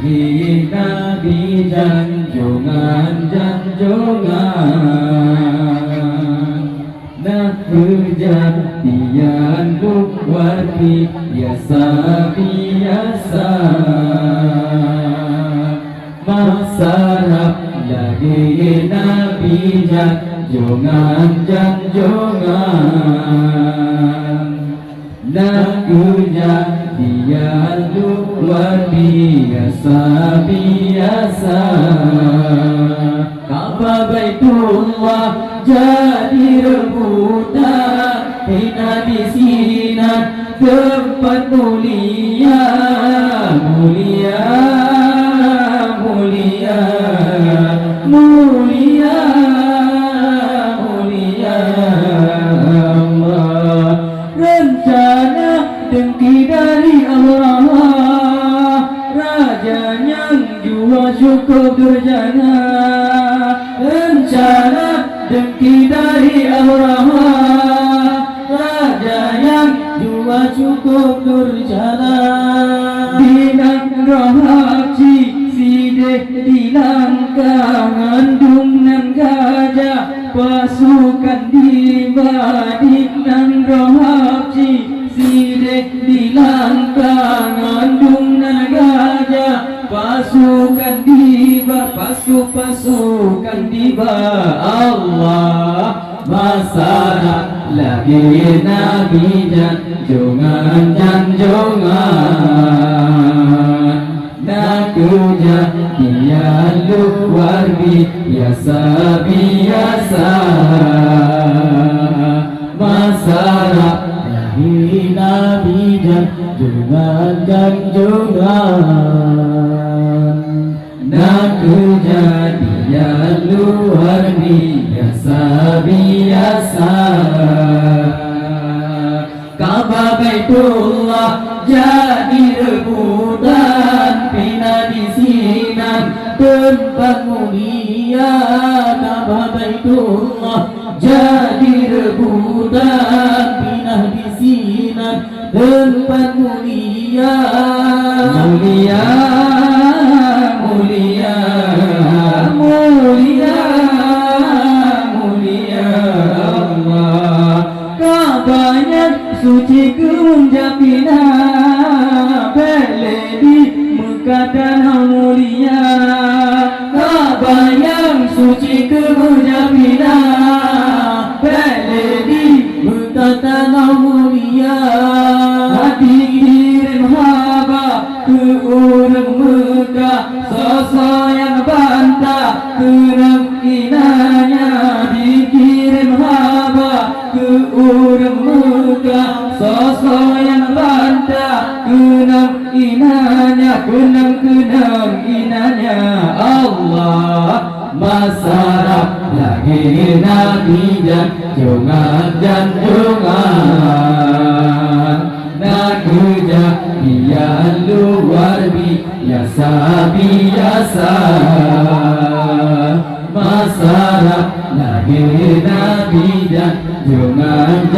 lagi Nabi janjungan nak kejadian luwati biasa masarap lagi Nabi janjungan nak kejadian luar biasa Ka'bah Baitullah jadi rebutan hina di sini tempat mulia Allah. Rencana dengki dari Allah, raja yang jua cukup durjana. Rencana dengki dari Allah, raja yang jua cukup durjana. Binang rohaci sideh di langkah ngandung nan gajah pasukan dibadi nan rohaci sideh di langkah ngandung nan gajah pasukan diba Allah masalah lagi Nabi janjungan nak kejadian luar biasa masalah lagi Nabi janjungan nak kejadian luar biasa Ka'bah Baitullah jadi rebutan pina di sinan tempat mulia. Ka'bah Baitullah jadi rebutan pina di sinan tempat mulia Allah. Ka'bahnya suci kemunjapina beledi Mekah dan mulia. Ka'bah yang suci kemunjapina beledi Mekah dan mulia. Hati kirim haba ke orang Mekah, sosok yang bantah kemungkinannya. Dikirim haba ke orang Mekah, sosok yang bantah kemungkinannya. Allah masalah lagi Nabi janjungan nak kejadian luar biasa masalah lagi Nabi janjungan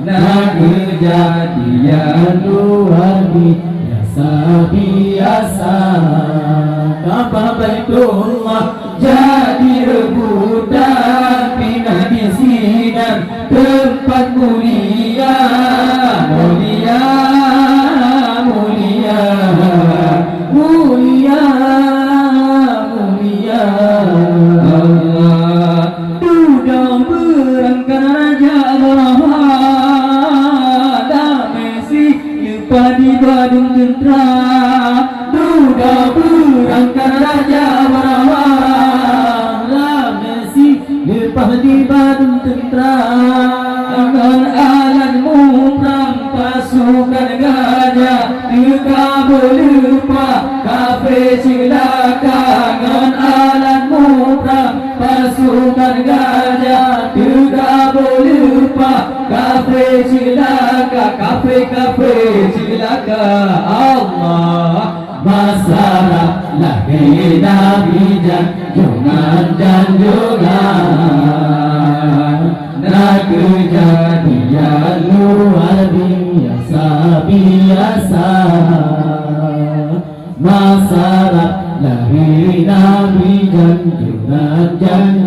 nak kejadian luar biasa Ka'bah Baitullah jadi rebutan pindah di sinan tempat mulia Allah. Sudah berangkat Raja Allah damai lupa di Badung Tentera. Sudah berangkat Raja Allah damai lupa di Badung Tentera. Dengan alat muram pasukan gajah dikabul lupa kafe cilaka. Dengan alat muram pasukan gajah dikabul lupa kafe cilaka. Allah masalah lagi Nabi janjungan nak kejadian luar biasa masyarakat lahir Nabi junjungan kejadian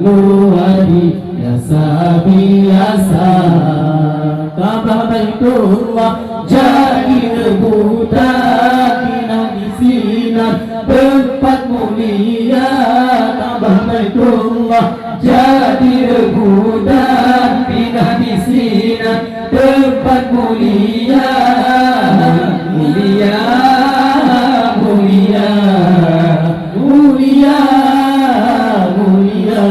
luar biasa biasa. Kaabah Baitullah jadi rebutan bina di sinar tempat mulia. Kaabah Baitullah jadi rebutan bina di sinar tempat mulia. Mulia, mulia, mulia, mulia.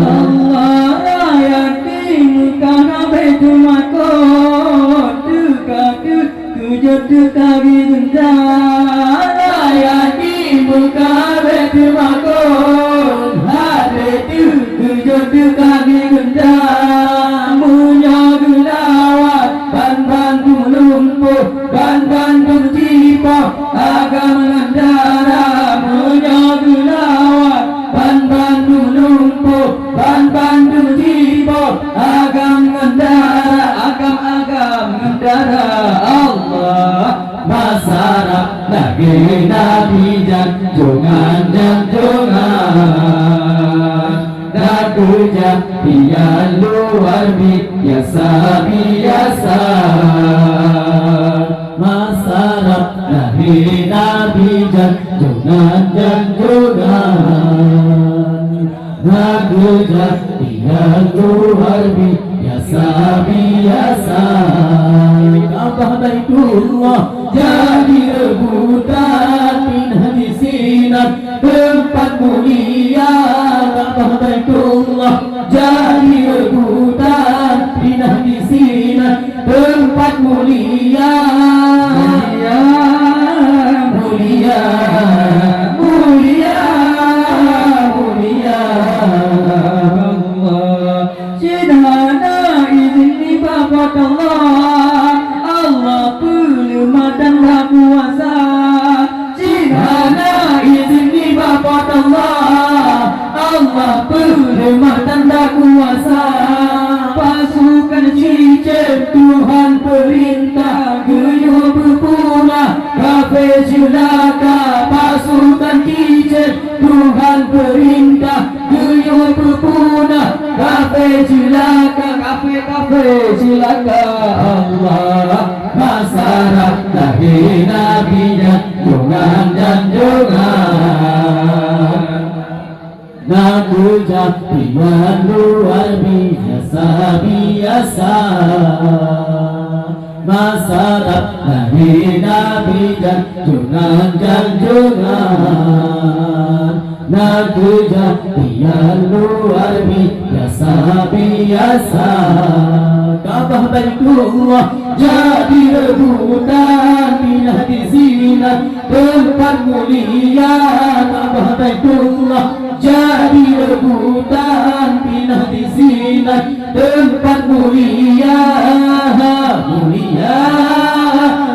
Allah ayat ini karena Baitul Maqdis dekat tujuh kali gentar. Ayat ini karena Baitul Maqdis ada tujuh kali gentar. Punya gelawat ban-ban lumpuh, ban-ban berjipah agam mengandara. Punya gelawat ban-ban lumpuh, ban-ban berjipah agam mengandara, agam-agam mengandara. Allah masyarakat lagi Nabi junjungan kejadian luar biasa biasa. Masyarakat lahir Nabi junjungan kejadian luar biasa biasa. Kaabah Baitullah jadi rebutan pindah di sinar tempat mulia. Kaabah Baitullah jadi rebutan pindah di sinar tempat mulia. Mulia, mulia, mulia, mulia. Allah sederhana izin bapak Allah, Allah pelima dan kuasa. Sederhana izin bapak Allah, Allah pelima dan kuasa. Pasukan cincin Tuhan perintah guyup berpunah kafir celaka. Pasukan cincin Tuhan perintah guyup berpunah kafir celaka. Kafir celaka. Allah masyarakat lahir Nabi junjungan kejadian luar biasa biasa. Masyarakat lahir Nabi junjungan kejadian luar biasa biasa. Kaabah Baitullah jadi rebutan pindah di sinar tempat mulia. Kaabah Baitullah jadi rebutan pindah di sinar tempat mulia. Mulia,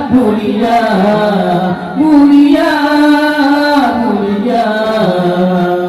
mulia, mulia, mulia.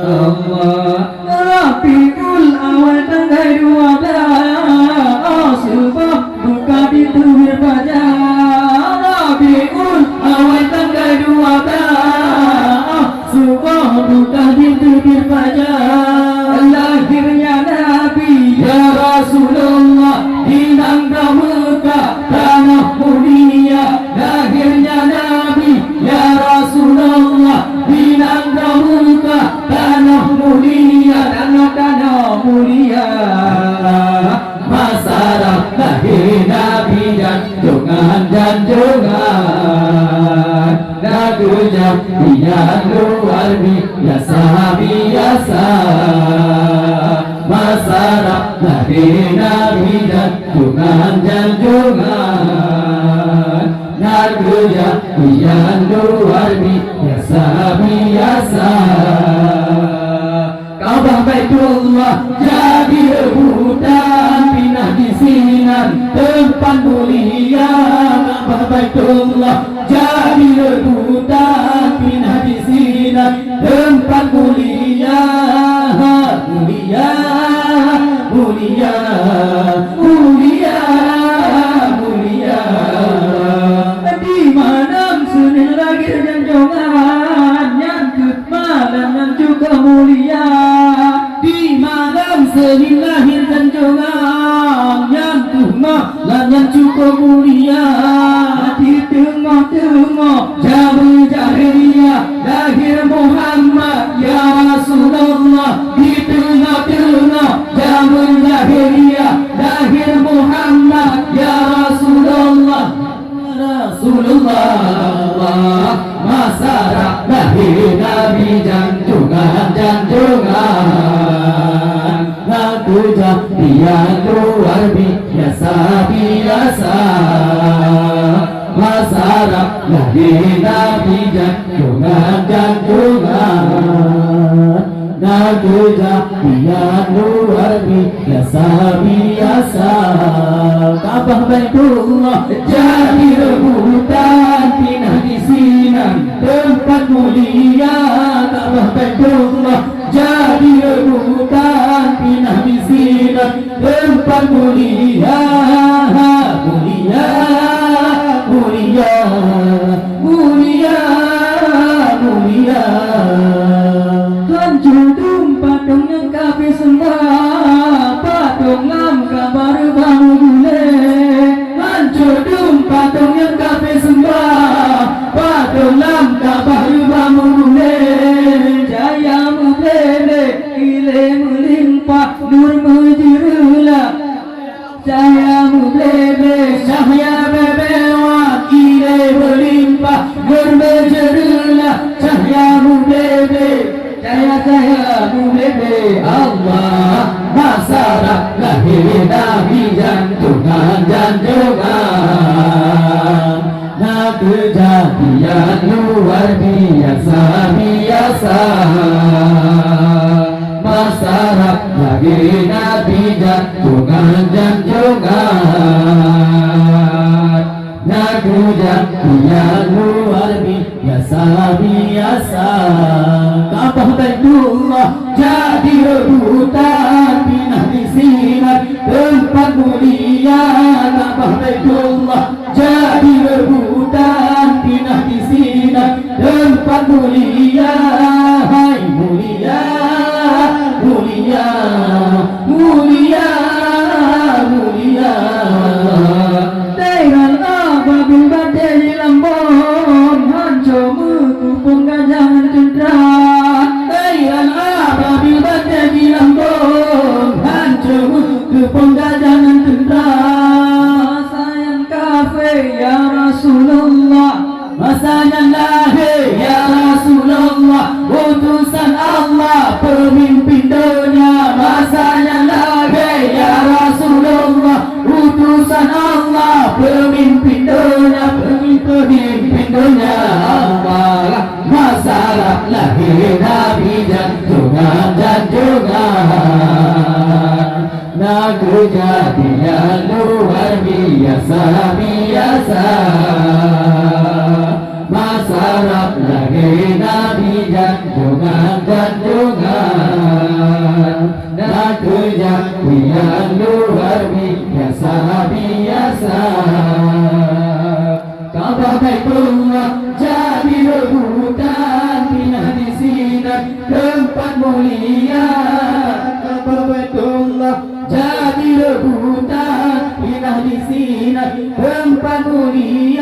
Allah Rafiul awal tanggal 12 sebab buka pintu berfajar. Rafiul awal tanggal 12 sebab buka pintu berfajar. Lahirnya Nabi ya Rasulullah di Nangka Mekah tanah mulia. Lahirnya Nabi ya Rasulullah di Nangka Mekah tanah mulia. Tanah mulia. Masyarakat lahir Nabi junjungan kejadian luar biasa biasa. Masyarakat lahir Nabi junjungan kejadian luar biasa biasa. Kaabah Baitullah jadi rebutan pindah di sinar tempat mulia. Kaabah Baitullah jadi rebutan pindah di sinar tempat mulia. Mulia, mulia, mulia, mulia. dalam seni lahir dan jungan yang tuhma dan yang cukup mulia di tengah-tengah zaman jahiliyah lahir Muhammad ya Rasulullah. Di tengah-tengah zaman jahiliyah lahir Muhammad ya Rasulullah. Rasulullah masyarakat lahir Nabi jantungan lagu jadian luar biasa masyarakat lahir Nabi jantungan lagu jadian luar biasa Ka'bah Baitullah jadi rebutan pindah di sinan tempat mulia. Ka'bah Baitullah jadi rebutan pindah di sinan tempat mulia mulia mulia mulia mulia. Hancur tumpah dong yang kafe sembah patung lam kabar bangun gule. Hancur tumpah dong yang kafe sembah patung lam kabar bangun gule. Jaya mubele ile melimpah nur mujirula. Jaya mubele cahaya bebewa ile melimpah nur mujirula. Cahaya mubele Jaya mubebe Allah masyarakat lahir Nabi jantungan nah kejadian luar biasa masyarakat lahir Nabi jantungan nah kejadian luar biasa Ka'bah Baitullah jadi rebutan pindah di sinar tempat mulia. Ka'bah Baitullah jadi rebutan pindah di sinar tempat mulia. Hai mulia mulia mulia mulia. Dengan ababil badai lambon hancur mengupung gajangan cendera. Dengan ababil badai lambon hancur mengupung gajangan cendera. Masa yang kafe ya Rasulullah, masa yang lahir ya Rasulullah, utusan Allah pemimpin dunia. Masa yang lahir ya Rasulullah, utusan Allah pemimpin dunia, pemimpin dunia Allah. Masalah lahir Nabi jantungan nah kejadian luar biasa masalah lahir Nabi jantungan nah kejadian luar biasa Ka'bah Baitullah jadi rebutan pindah di sinar tempat mulia. Ka'bah Baitullah jadi rebutan pindah di sinar tempat mulia.